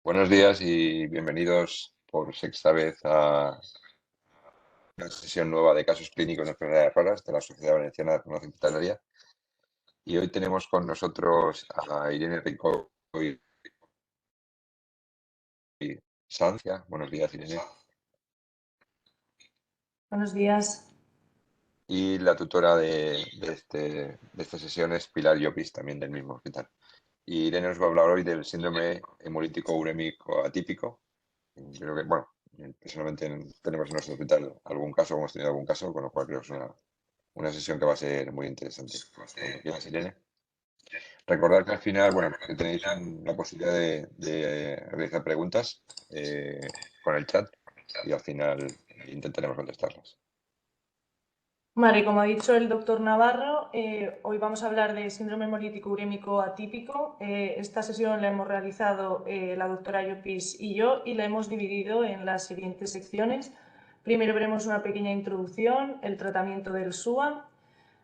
Buenos días y bienvenidos por sexta vez a una sesión nueva de casos clínicos de enfermedades raras de la Sociedad Valenciana de Farmacia Hospitalaria. Y hoy tenemos con nosotros a Irene Rico y Sancia. Buenos días, Irene. Buenos días. Y la tutora de esta sesión es Pilar Llopis, también del mismo hospital. Y Irene nos va a hablar hoy del síndrome hemolítico urémico atípico. Creo que, bueno, personalmente tenemos en nuestro hospital algún caso, hemos tenido algún caso, con lo cual creo que es una sesión que va a ser muy interesante. Cuando quieras, Irene. Recordad que al final, bueno, que tenéis la posibilidad de realizar preguntas con el chat y al final intentaremos contestarlas. Vale, como ha dicho el doctor Navarro, hoy vamos a hablar de síndrome hemolítico urémico atípico. Esta sesión la hemos realizado la doctora Llopis y yo y la hemos dividido en las siguientes secciones. Primero veremos una pequeña introducción, el tratamiento del SUA,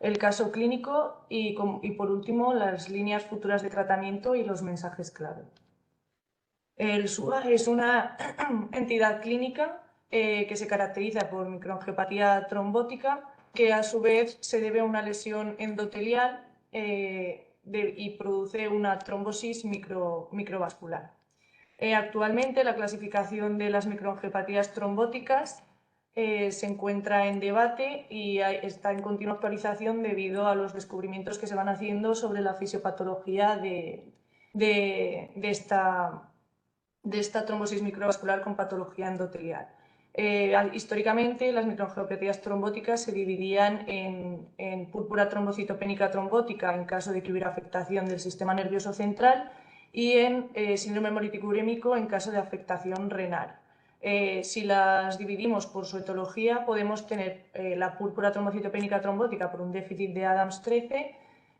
el caso clínico y por último las líneas futuras de tratamiento y los mensajes clave. El SUA es una entidad clínica que se caracteriza por microangiopatía trombótica, que a su vez se debe a una lesión endotelial y produce una trombosis microvascular. Actualmente la clasificación de las microangiopatías trombóticas se encuentra en debate y está en continua actualización debido a los descubrimientos que se van haciendo sobre la fisiopatología de esta trombosis microvascular con patología endotelial. Históricamente, las microangiopatías trombóticas se dividían en púrpura trombocitopénica trombótica en caso de que hubiera afectación del sistema nervioso central y en síndrome hemolítico urémico en caso de afectación renal. Si las dividimos por su etiología, podemos tener la púrpura trombocitopénica trombótica por un déficit de Adams 13,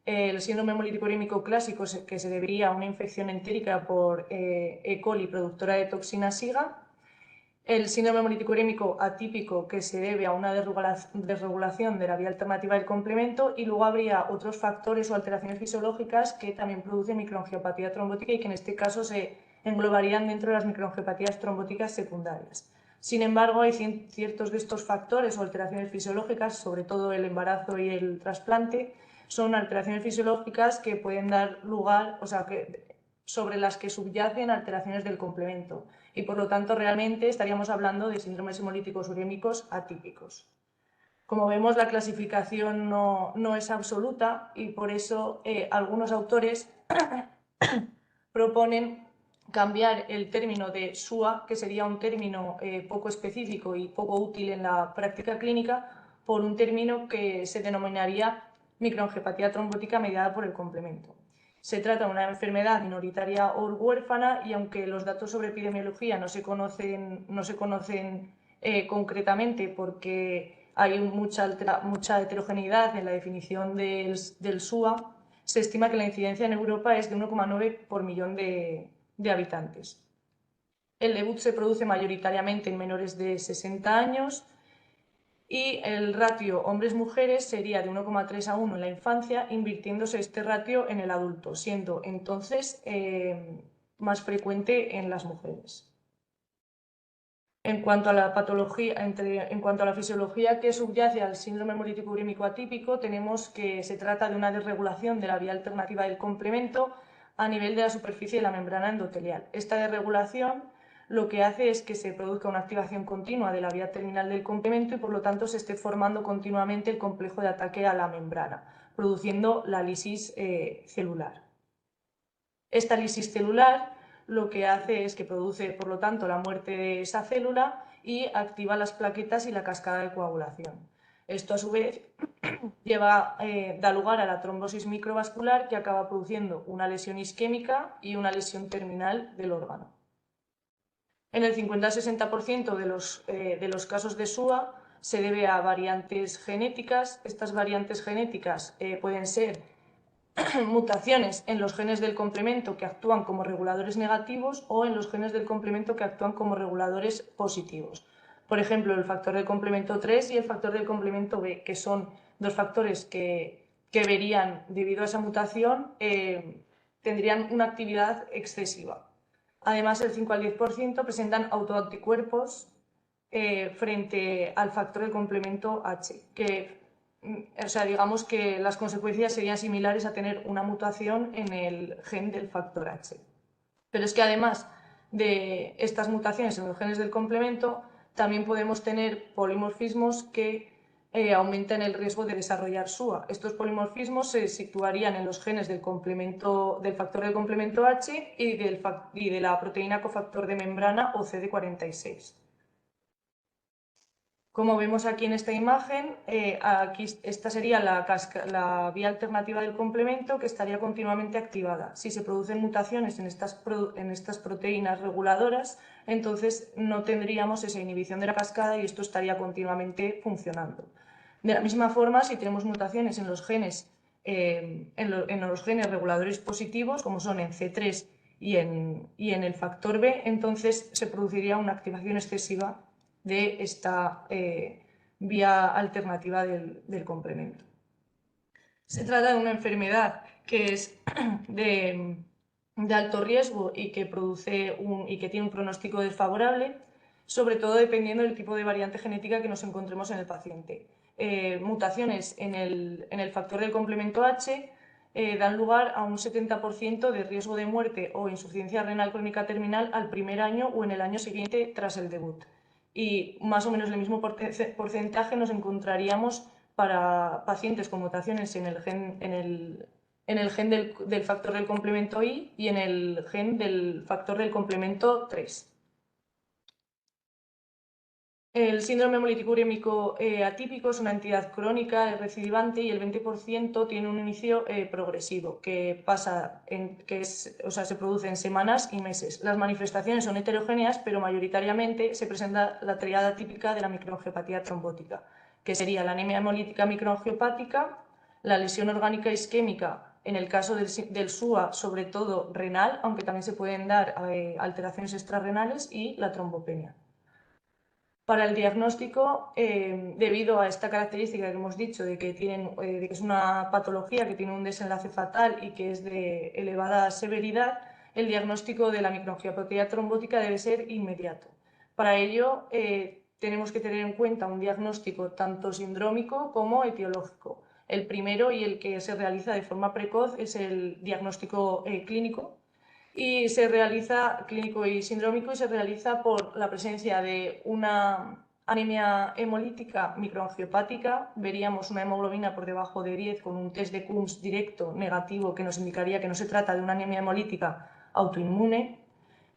el síndrome hemolítico urémico clásico, que se debería a una infección entérica por E. coli productora de toxina SIGA, el síndrome hemolítico urémico atípico, que se debe a una desregulación de la vía alternativa del complemento, y luego habría otros factores o alteraciones fisiológicas que también producen microangiopatía trombótica y que en este caso se englobarían dentro de las microangiopatías trombóticas secundarias. Sin embargo, hay ciertos de estos factores o alteraciones fisiológicas, sobre todo el embarazo y el trasplante, son alteraciones fisiológicas que pueden dar lugar, sobre las que subyacen alteraciones del complemento y por lo tanto realmente estaríamos hablando de síndromes hemolíticos urémicos atípicos. Como vemos, la clasificación no es absoluta y por eso algunos autores proponen cambiar el término de SUA, que sería un término poco específico y poco útil en la práctica clínica, por un término que se denominaría microangiopatía trombótica mediada por el complemento. Se trata de una enfermedad minoritaria o huérfana y aunque los datos sobre epidemiología no se conocen concretamente porque hay mucha heterogeneidad en la definición del SUA, se estima que la incidencia en Europa es de 1,9 por millón de habitantes. El debut se produce mayoritariamente en menores de 60 años y el ratio hombres-mujeres sería de 1,3 a 1 en la infancia, invirtiéndose este ratio en el adulto, siendo entonces más frecuente en las mujeres. En cuanto a la patología, en cuanto a la fisiología que subyace al síndrome hemolítico urémico atípico, tenemos que se trata de una desregulación de la vía alternativa del complemento a nivel de la superficie de la membrana endotelial. Esta desregulación lo que hace es que se produzca una activación continua de la vía terminal del complemento y por lo tanto se esté formando continuamente el complejo de ataque a la membrana, produciendo la lisis celular. Esta lisis celular lo que hace es que produce, por lo tanto, la muerte de esa célula y activa las plaquetas y la cascada de coagulación. Esto, a su vez, da lugar a la trombosis microvascular, que acaba produciendo una lesión isquémica y una lesión terminal del órgano. En el 50-60% de los casos de SUA se debe a variantes genéticas. Estas variantes genéticas pueden ser mutaciones en los genes del complemento que actúan como reguladores negativos o en los genes del complemento que actúan como reguladores positivos. Por ejemplo, el factor del complemento 3 y el factor del complemento B, que son dos factores que verían, debido a esa mutación, tendrían una actividad excesiva. Además, el 5 al 10% presentan autoanticuerpos frente al factor del complemento H, que, o sea, digamos que las consecuencias serían similares a tener una mutación en el gen del factor H. Pero es que además de estas mutaciones en los genes del complemento, también podemos tener polimorfismos que aumentan el riesgo de desarrollar SUA. Estos polimorfismos se situarían en los genes del factor del complemento H y de la proteína cofactor de membrana o CD46. Como vemos aquí en esta imagen, esta sería la vía alternativa del complemento que estaría continuamente activada. Si se producen mutaciones en estas proteínas reguladoras, entonces no tendríamos esa inhibición de la cascada y esto estaría continuamente funcionando. De la misma forma, si tenemos mutaciones en los genes, reguladores positivos, como son en C3 y en el factor B, entonces se produciría una activación excesiva de esta vía alternativa del complemento. Se trata de una enfermedad que es de alto riesgo y que tiene un pronóstico desfavorable, sobre todo dependiendo del tipo de variante genética que nos encontremos en el paciente. Mutaciones en el factor del complemento H dan lugar a un 70% de riesgo de muerte o insuficiencia renal crónica terminal al primer año o en el año siguiente tras el debut. Y más o menos el mismo porcentaje nos encontraríamos para pacientes con mutaciones en el gen del factor del complemento I y en el gen del factor del complemento 3. El síndrome hemolítico urémico atípico es una entidad crónica recidivante y el 20% tiene un inicio progresivo que se produce en semanas y meses. Las manifestaciones son heterogéneas, pero mayoritariamente se presenta la triada típica de la microangiopatía trombótica, que sería la anemia hemolítica microangiopática, la lesión orgánica isquémica, en el caso del SUA, sobre todo renal, aunque también se pueden dar alteraciones extrarrenales, y la trombopenia. Para el diagnóstico, debido a esta característica que hemos dicho de que es una patología que tiene un desenlace fatal y que es de elevada severidad, el diagnóstico de la microangiopatía trombótica debe ser inmediato. Para ello, tenemos que tener en cuenta un diagnóstico tanto sindrómico como etiológico. El primero y el que se realiza de forma precoz es el diagnóstico clínico, y se realiza clínico y sindrómico y se realiza por la presencia de una anemia hemolítica microangiopática. Veríamos una hemoglobina por debajo de 10 con un test de Coombs directo negativo que nos indicaría que no se trata de una anemia hemolítica autoinmune.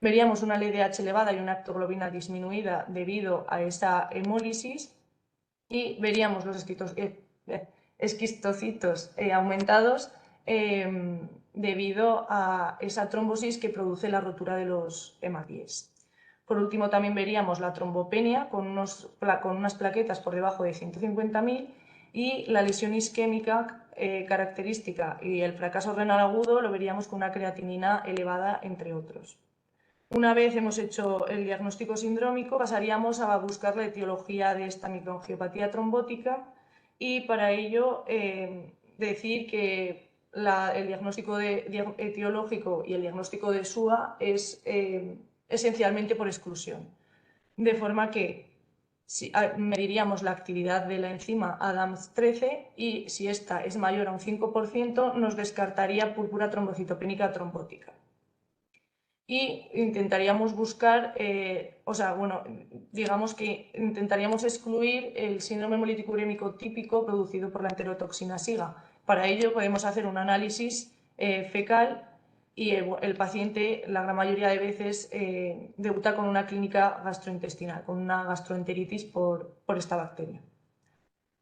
Veríamos una LDH elevada y una aptoglobina disminuida debido a esa hemólisis y veríamos los esquistocitos aumentados debido a esa trombosis que produce la rotura de los hematíes. Por último, también veríamos la trombopenia con unas plaquetas por debajo de 150.000 y la lesión isquémica característica y el fracaso renal agudo lo veríamos con una creatinina elevada, entre otros. Una vez hemos hecho el diagnóstico sindrómico, pasaríamos a buscar la etiología de esta microangiopatía trombótica y para ello decir que el diagnóstico etiológico y el diagnóstico de SUA es esencialmente por exclusión. De forma que mediríamos la actividad de la enzima ADAMTS13 y si esta es mayor a un 5% nos descartaría púrpura trombocitopénica trombótica. Y intentaríamos buscar, digamos que intentaríamos excluir el síndrome hemolítico urémico típico producido por la enterotoxina SIGA. Para ello podemos hacer un análisis fecal y el paciente, la gran mayoría de veces, debuta con una clínica gastrointestinal, con una gastroenteritis por esta bacteria.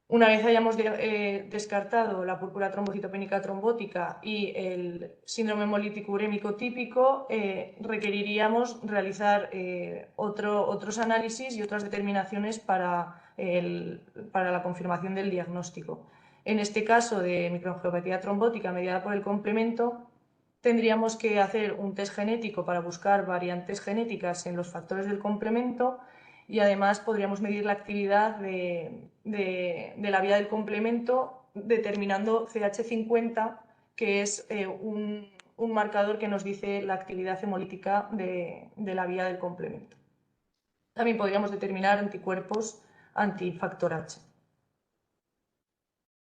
Una vez hayamos descartado la púrpura trombocitopénica trombótica y el síndrome hemolítico urémico típico, requeriríamos realizar otros análisis y otras determinaciones para la confirmación del diagnóstico. En este caso de microangiopatía trombótica mediada por el complemento, tendríamos que hacer un test genético para buscar variantes genéticas en los factores del complemento y además podríamos medir la actividad de la vía del complemento determinando CH50, que es un un marcador que nos dice la actividad hemolítica de la vía del complemento. También podríamos determinar anticuerpos antifactor H.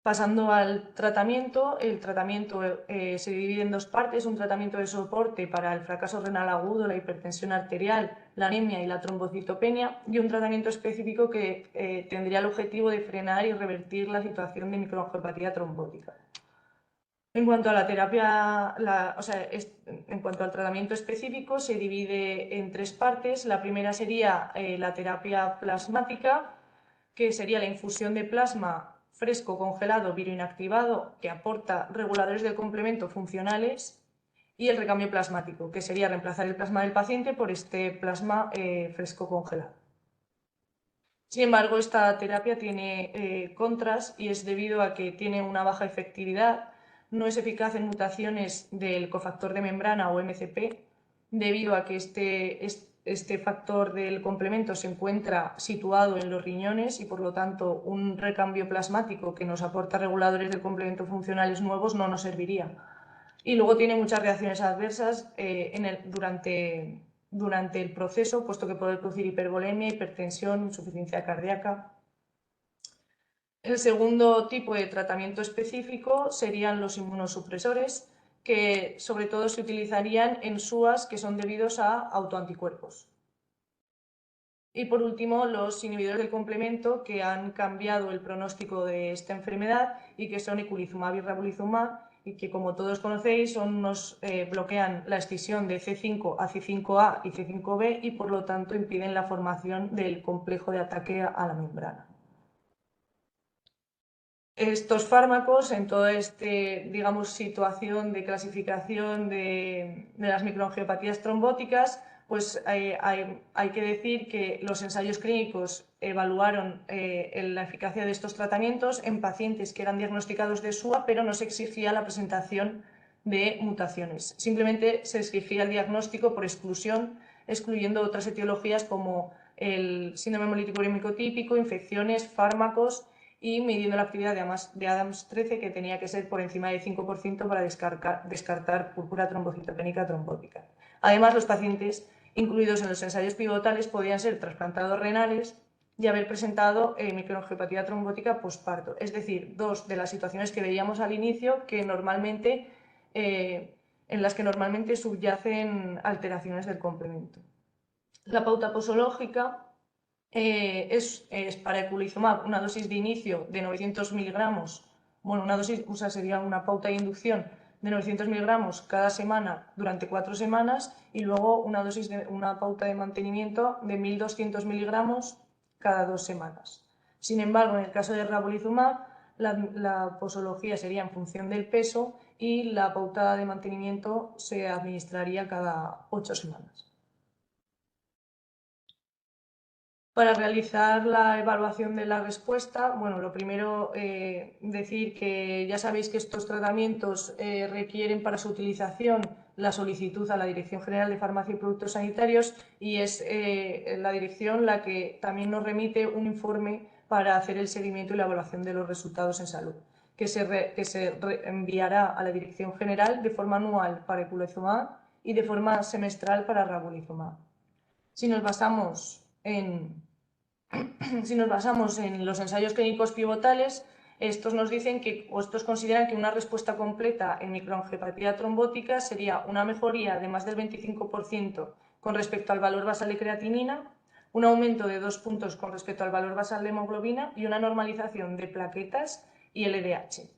Pasando al tratamiento, el tratamiento se divide en dos partes, un tratamiento de soporte para el fracaso renal agudo, la hipertensión arterial, la anemia y la trombocitopenia, y un tratamiento específico que tendría el objetivo de frenar y revertir la situación de microangiopatía trombótica. En cuanto a la terapia, en cuanto al tratamiento específico, se divide en tres partes. La primera sería la terapia plasmática, que sería la infusión de plasma fresco, congelado, viroinactivado, que aporta reguladores del complemento funcionales, y el recambio plasmático, que sería reemplazar el plasma del paciente por este plasma fresco congelado. Sin embargo, esta terapia tiene contras y es debido a que tiene una baja efectividad, no es eficaz en mutaciones del cofactor de membrana o MCP, debido a que este factor del complemento se encuentra situado en los riñones y por lo tanto un recambio plasmático que nos aporta reguladores del complemento funcionales nuevos no nos serviría. Y luego tiene muchas reacciones adversas durante el proceso, puesto que puede producir hipervolemia, hipertensión, insuficiencia cardíaca. El segundo tipo de tratamiento específico serían los inmunosupresores, que sobre todo se utilizarían en SUAS que son debidos a autoanticuerpos. Y por último, los inhibidores del complemento que han cambiado el pronóstico de esta enfermedad y que son eculizumab y ravulizumab, y que, como todos conocéis, bloquean la escisión de C5 a C5a y C5b y por lo tanto impiden la formación del complejo de ataque a la membrana. Estos fármacos, en toda esta situación de clasificación de las microangiopatías trombóticas, pues hay que decir que los ensayos clínicos evaluaron la eficacia de estos tratamientos en pacientes que eran diagnosticados de SUA, pero no se exigía la presentación de mutaciones. Simplemente se exigía el diagnóstico por exclusión, excluyendo otras etiologías como el síndrome hemolítico urémico típico, infecciones, fármacos, y midiendo la actividad de Adams 13, que tenía que ser por encima del 5% para descartar púrpura trombocitopénica trombótica. Además, los pacientes incluidos en los ensayos pivotales podían ser trasplantados renales y haber presentado microangiopatía trombótica posparto, es decir, dos de las situaciones que veíamos al inicio en las que normalmente subyacen alteraciones del complemento. La pauta posológica es para eculizumab una dosis de inicio de 900 miligramos, sería una pauta de inducción de 900 miligramos cada semana durante 4 semanas y luego una pauta de mantenimiento de 1200 miligramos cada 2 semanas. Sin embargo, en el caso de ravulizumab, la posología sería en función del peso y la pauta de mantenimiento se administraría cada 8 semanas. Para realizar la evaluación de la respuesta, bueno, lo primero decir que ya sabéis que estos tratamientos requieren para su utilización la solicitud a la Dirección General de Farmacia y Productos Sanitarios y es la dirección la que también nos remite un informe para hacer el seguimiento y la evaluación de los resultados en salud, que se enviará a la Dirección General de forma anual para eculizumab y de forma semestral para ravulizumab. Si nos basamos en los ensayos clínicos pivotales, estos consideran que una respuesta completa en microangiopatía trombótica sería una mejoría de más del 25% con respecto al valor basal de creatinina, un aumento de 2 puntos con respecto al valor basal de hemoglobina y una normalización de plaquetas y LDH.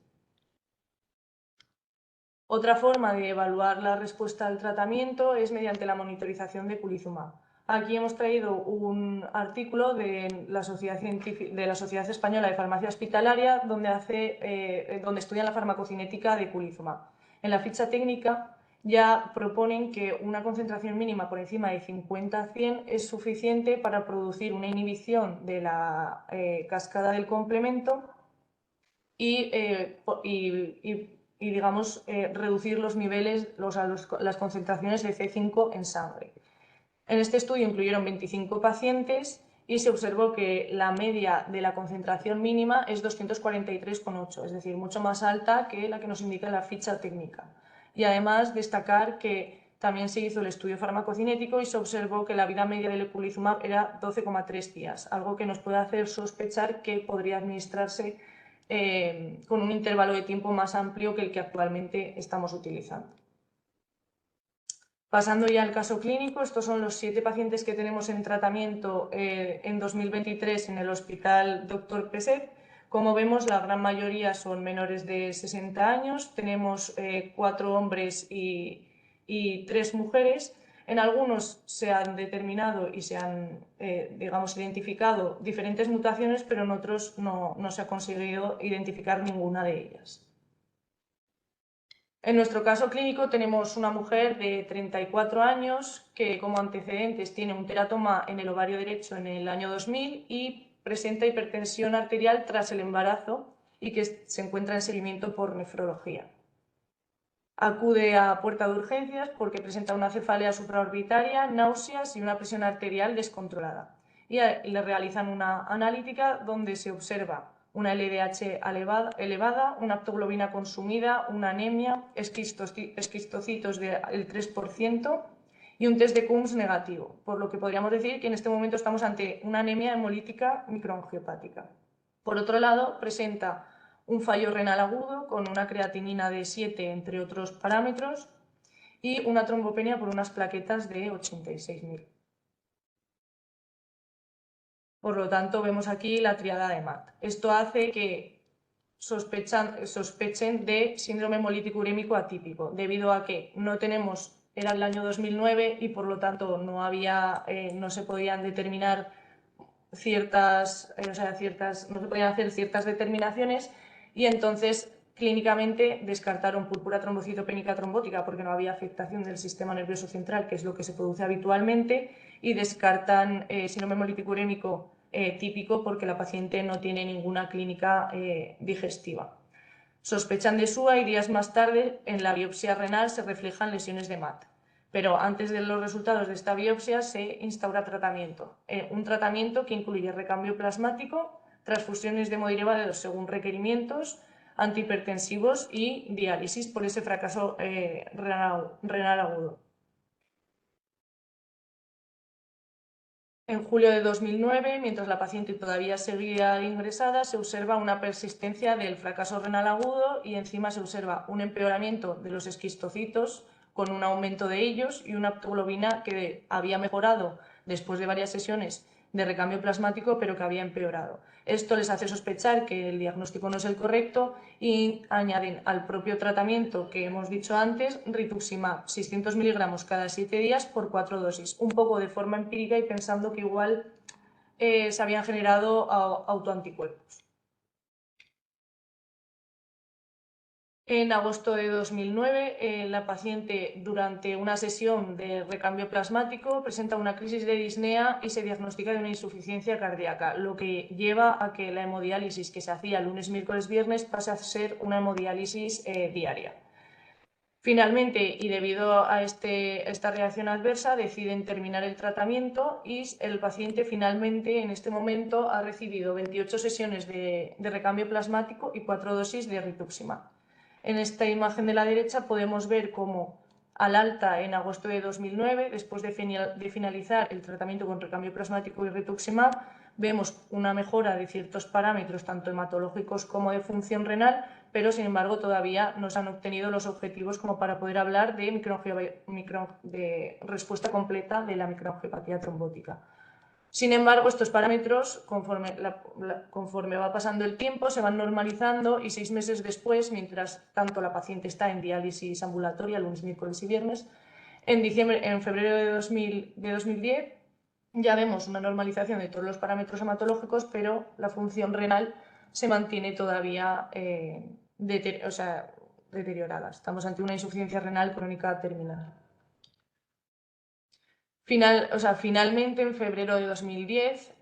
Otra forma de evaluar la respuesta al tratamiento es mediante la monitorización de eculizumab. Aquí hemos traído un artículo de la Sociedad Española de Farmacia Hospitalaria donde estudian la farmacocinética de eculizumab. En la ficha técnica ya proponen que una concentración mínima por encima de 50-100 es suficiente para producir una inhibición de la cascada del complemento y reducir los niveles, las concentraciones de C5 en sangre. En este estudio incluyeron 25 pacientes y se observó que la media de la concentración mínima es 243,8, es decir, mucho más alta que la que nos indica la ficha técnica. Y además destacar que también se hizo el estudio farmacocinético y se observó que la vida media del eculizumab era 12,3 días, algo que nos puede hacer sospechar que podría administrarse con un intervalo de tiempo más amplio que el que actualmente estamos utilizando. Pasando ya al caso clínico, estos son los 7 pacientes que tenemos en tratamiento en 2023 en el Hospital Dr. Peset. Como vemos, la gran mayoría son menores de 60 años, tenemos 4 hombres y 3 mujeres. En algunos se han determinado y se han, digamos, identificado diferentes mutaciones, pero en otros no se ha conseguido identificar ninguna de ellas. En nuestro caso clínico tenemos una mujer de 34 años que como antecedentes tiene un teratoma en el ovario derecho en el año 2000 y presenta hipertensión arterial tras el embarazo y que se encuentra en seguimiento por nefrología. Acude a puerta de urgencias porque presenta una cefalea supraorbitaria, náuseas y una presión arterial descontrolada. Y le realizan una analítica donde se observa una LDH elevada, una aptoglobina consumida, una anemia, esquistocitos del 3% y un test de Coombs negativo, por lo que podríamos decir que en este momento estamos ante una anemia hemolítica microangiopática. Por otro lado, presenta un fallo renal agudo con una creatinina de 7, entre otros parámetros, y una trombopenia por unas plaquetas de 86.000. Por lo tanto, vemos aquí la triada de MAT. Esto hace que sospechen de síndrome hemolítico urémico atípico, debido a que no tenemos, era el año 2009 y por lo tanto no se podían determinar no se podían hacer ciertas determinaciones y entonces clínicamente descartaron púrpura trombocitopénica trombótica porque no había afectación del sistema nervioso central, que es lo que se produce habitualmente, y descartan síndrome hemolítico urémico típico porque la paciente no tiene ninguna clínica digestiva. Sospechan de SUA y días más tarde en la biopsia renal se reflejan lesiones de MAT. Pero antes de los resultados de esta biopsia se instaura tratamiento. Un tratamiento que incluye recambio plasmático, transfusiones de hemoderivados según requerimientos, antihipertensivos y diálisis por ese fracaso renal agudo. En julio de 2009, mientras la paciente todavía seguía ingresada, se observa una persistencia del fracaso renal agudo y encima se observa un empeoramiento de los esquistocitos con un aumento de ellos y una aptoglobina que había mejorado después de varias sesiones de recambio plasmático, pero que había empeorado. Esto les hace sospechar que el diagnóstico no es el correcto y añaden al propio tratamiento que hemos dicho antes, rituximab, 600 miligramos cada 7 días por 4 dosis, un poco de forma empírica y pensando que igual se habían generado autoanticuerpos. En agosto de 2009, la paciente durante una sesión de recambio plasmático presenta una crisis de disnea y se diagnostica de una insuficiencia cardíaca, lo que lleva a que la hemodiálisis que se hacía lunes, miércoles, viernes pase a ser una hemodiálisis diaria. Finalmente, y debido a esta reacción adversa, deciden terminar el tratamiento y el paciente finalmente en este momento ha recibido 28 sesiones de recambio plasmático y 4 dosis de rituximab. En esta imagen de la derecha podemos ver cómo al alta en agosto de 2009, después de finalizar el tratamiento con recambio plasmático y rituximab, vemos una mejora de ciertos parámetros, tanto hematológicos como de función renal, pero sin embargo todavía no se han obtenido los objetivos como para poder hablar de respuesta completa de la microangiopatía trombótica. Sin embargo, estos parámetros, conforme va pasando el tiempo, se van normalizando y 6 meses después, mientras tanto la paciente está en diálisis ambulatoria, lunes, miércoles y viernes, en febrero de 2010 ya vemos una normalización de todos los parámetros hematológicos, pero la función renal se mantiene todavía deteriorada. Estamos ante una insuficiencia renal crónica terminal. Finalmente, en febrero de 2010,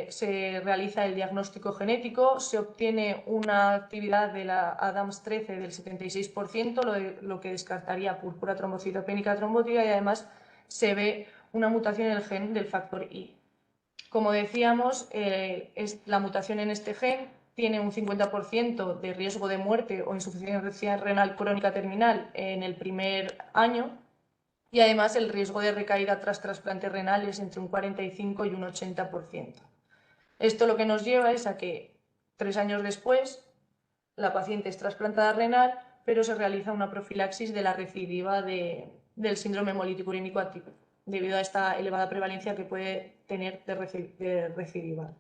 se realiza el diagnóstico genético, se obtiene una actividad de la ADAMS13 del 76%, lo que descartaría púrpura trombocitopénica trombótica, y además se ve una mutación en el gen del factor I. Como decíamos, la mutación en este gen tiene un 50% de riesgo de muerte o insuficiencia renal crónica terminal en el primer año, y además el riesgo de recaída tras trasplante renal es entre un 45 y un 80%. Esto lo que nos lleva es a que 3 años después la paciente es trasplantada renal, pero se realiza una profilaxis de la recidiva del síndrome hemolítico urémico atípico, debido a esta elevada prevalencia que puede tener de recidiva.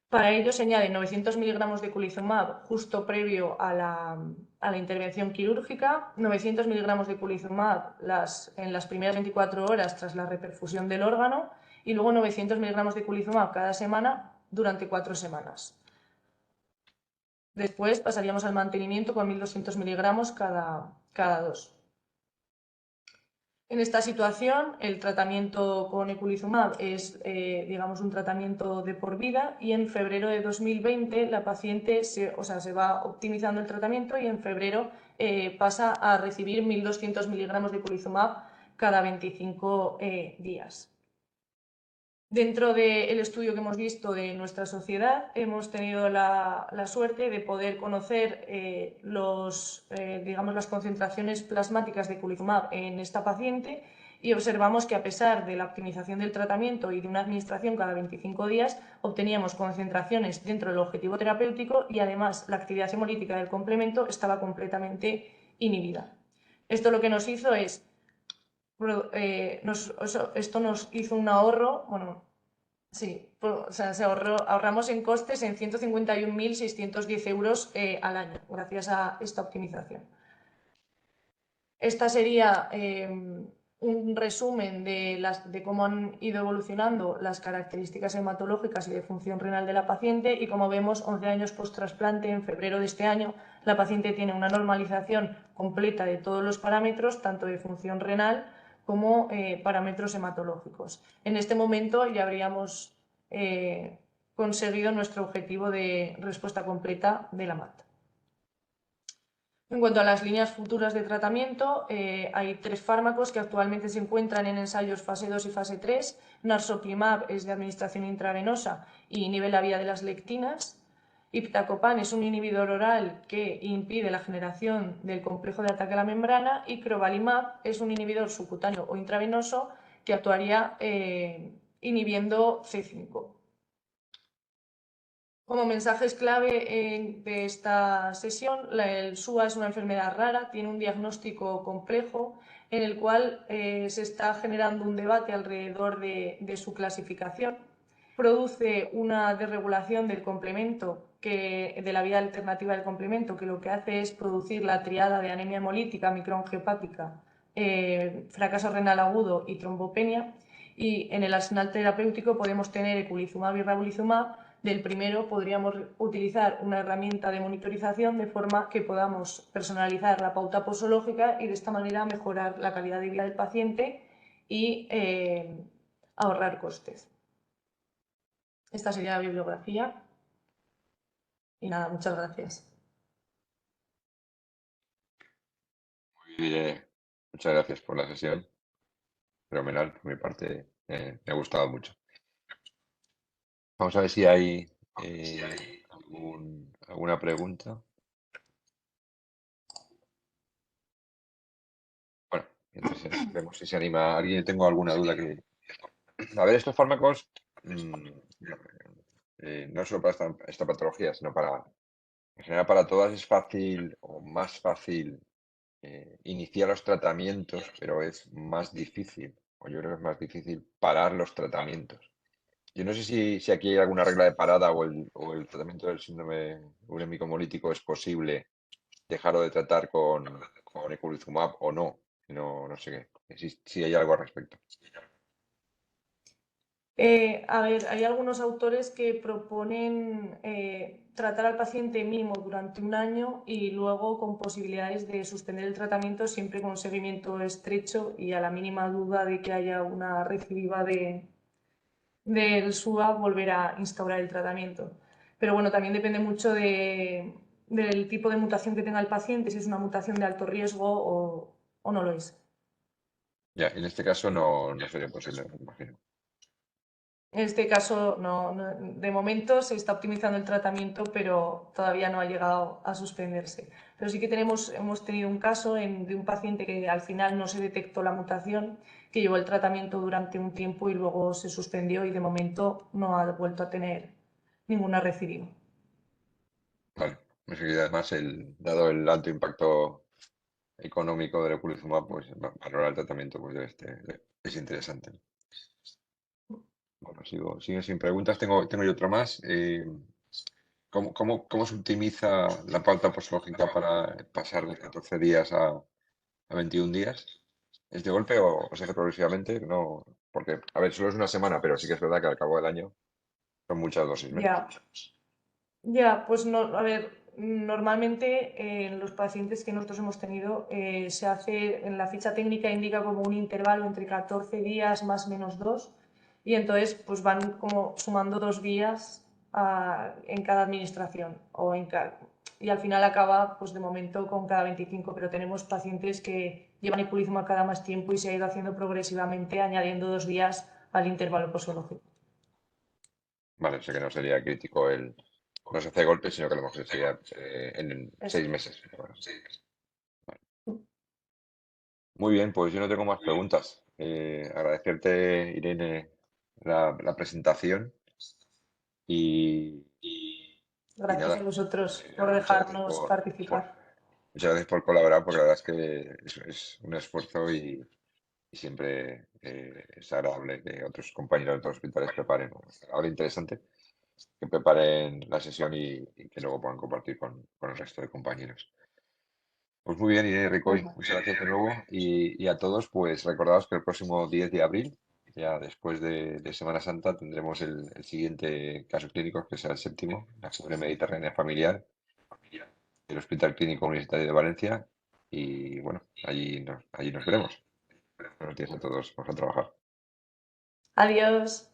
Para ello se añaden 900 miligramos de eculizumab justo previo a la intervención quirúrgica, 900 miligramos de eculizumab en las primeras 24 horas tras la reperfusión del órgano y luego 900 miligramos de eculizumab cada semana durante 4 semanas. Después pasaríamos al mantenimiento con 1.200 miligramos cada 2. En esta situación, el tratamiento con eculizumab es, digamos, un tratamiento de por vida, y en febrero de 2020 la paciente se va optimizando el tratamiento y en febrero pasa a recibir 1.200 miligramos de eculizumab cada 25 días. Dentro del estudio que hemos visto de nuestra sociedad, hemos tenido la suerte de poder conocer digamos, las concentraciones plasmáticas de eculizumab en esta paciente, y observamos que a pesar de la optimización del tratamiento y de una administración cada 25 días, obteníamos concentraciones dentro del objetivo terapéutico y además la actividad hemolítica del complemento estaba completamente inhibida. Esto lo que nos hizo es esto nos hizo un ahorro, bueno, sí, ahorramos en costes en 151.610 euros al año, gracias a esta optimización. Esta sería un resumen de cómo han ido evolucionando las características hematológicas y de función renal de la paciente, y como vemos, 11 años post-trasplante, en febrero de este año, la paciente tiene una normalización completa de todos los parámetros, tanto de función renal como parámetros hematológicos. En este momento ya habríamos conseguido nuestro objetivo de respuesta completa de la MAT. En cuanto a las líneas futuras de tratamiento, hay 3 fármacos que actualmente se encuentran en ensayos fase 2 y fase 3. Narsoplimab es de administración intravenosa y inhibe la vía de las lectinas. Iptacopan es un inhibidor oral que impide la generación del complejo de ataque a la membrana, y crovalimab es un inhibidor subcutáneo o intravenoso que actuaría inhibiendo C5. Como mensajes clave de esta sesión, el SUA es una enfermedad rara, tiene un diagnóstico complejo en el cual se está generando un debate alrededor de su clasificación. Produce una desregulación del complemento, de la vía alternativa del complemento, que lo que hace es producir la triada de anemia hemolítica, microangiopática, fracaso renal agudo y trombopenia. Y en el arsenal terapéutico podemos tener eculizumab y ravulizumab. Del primero podríamos utilizar una herramienta de monitorización de forma que podamos personalizar la pauta posológica y de esta manera mejorar la calidad de vida del paciente y ahorrar costes. Esta sería la bibliografía. Y nada, muchas gracias. Muy bien, muchas gracias por la sesión. Fenomenal, por mi parte, me ha gustado mucho. Vamos a ver si hay alguna pregunta. Bueno, entonces vemos si se anima alguien. Tengo alguna duda que... A ver, estos fármacos no solo para esta patología, sino en general para todas es fácil o más fácil iniciar los tratamientos, pero es más difícil, o yo creo que es más difícil parar los tratamientos. Yo no sé si aquí hay alguna regla de parada o el tratamiento del síndrome urémico hemolítico es posible dejarlo de tratar con eculizumab o no. No sé qué. Si hay algo al respecto. A ver, hay algunos autores que proponen tratar al paciente mínimo durante un año y luego con posibilidades de suspender el tratamiento siempre con un seguimiento estrecho, y a la mínima duda de que haya una recidiva del SUA volver a instaurar el tratamiento. Pero bueno, también depende mucho del tipo de mutación que tenga el paciente, si es una mutación de alto riesgo o no lo es. Ya, en este caso no sería posible, me imagino. En este caso, de momento se está optimizando el tratamiento, pero todavía no ha llegado a suspenderse. Pero sí que hemos tenido un caso de un paciente que al final no se detectó la mutación, que llevó el tratamiento durante un tiempo y luego se suspendió y de momento no ha vuelto a tener ninguna recidiva. Vale. Pues sí, además, dado el alto impacto económico del eculizumab, pues valorar el tratamiento pues, es interesante. Bueno, sigo sin preguntas. Tengo yo otro más. ¿Cómo se optimiza la pauta posológica para pasar de 14 días a 21 días? ¿Es de golpe o se hace progresivamente? No, porque, a ver, solo es una semana, pero sí que es verdad que al cabo del año son muchas dosis menos. Ya, ya, pues no, a ver, normalmente en los pacientes que nosotros hemos tenido se hace, en la ficha técnica indica como un intervalo entre 14 días más menos 2 y entonces pues van como sumando 2 días en cada administración y al final acaba pues de momento con cada 25, pero tenemos pacientes que llevan eculizumab cada más tiempo y se ha ido haciendo progresivamente añadiendo 2 días al intervalo posológico. Vale, o sea que no sería crítico no se hace de golpe, sino que a lo mejor sería en Eso 6 meses. Bueno, muy bien, pues yo no tengo más preguntas. Agradecerte, Irene, la presentación y, y Gracias a nada, vosotros por muchas gracias dejarnos participar. muchas gracias por colaborar, porque la verdad es que es un esfuerzo y siempre es agradable que otros compañeros de otros hospitales preparen, ahora interesante, que preparen la sesión y que luego puedan compartir con el resto de compañeros. Pues muy bien, Irene Ricoy, muchas gracias de nuevo y a todos, pues recordaos que el próximo 10 de abril, ya después de Semana Santa, tendremos el siguiente caso clínico, que será el séptimo, la fiebre mediterránea familiar del Hospital Clínico Universitario de Valencia y bueno, allí nos veremos. Buenos días a todos, vamos a trabajar. Adiós.